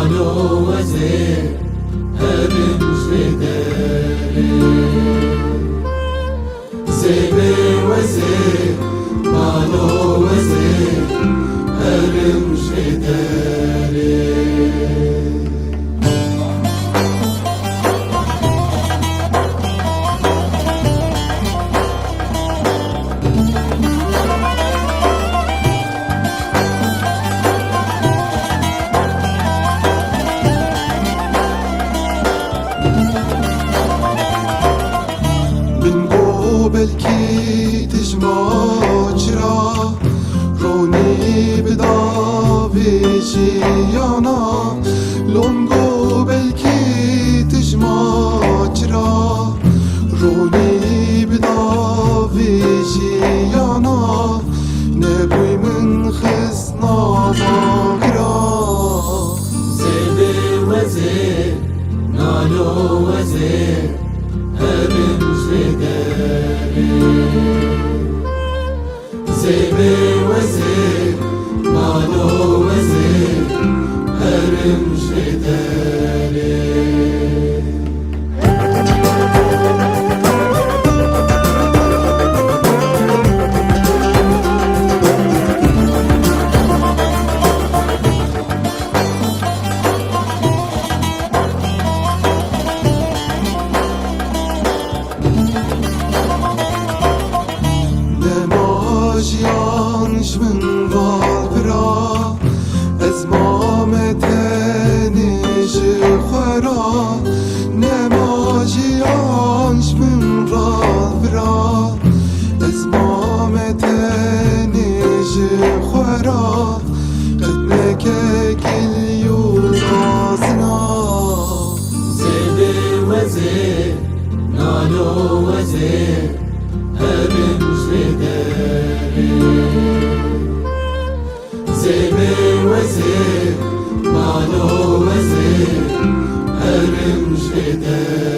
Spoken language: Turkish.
نالو وزیر هرم جدری زیبه وزیر نالو وزیر هرم جدری belki tijmaçra Roni bedavi jiyana Longo belki tijmaçra Roni bedavi jiyana Nebuy min xizna bagira Zebe wazir, nalo wazir هرم جدری زیبه وزیر نالو وزیر هرم جدری Jiyanş min valbira Ez mameteni jixwera Nema jiyanş min valbira Ez mameteni jixwera Qedneke gil yurasna Zebe wazir, nalo wazir هرم جدری زیبه وزیر نالو وزیر هرم جدری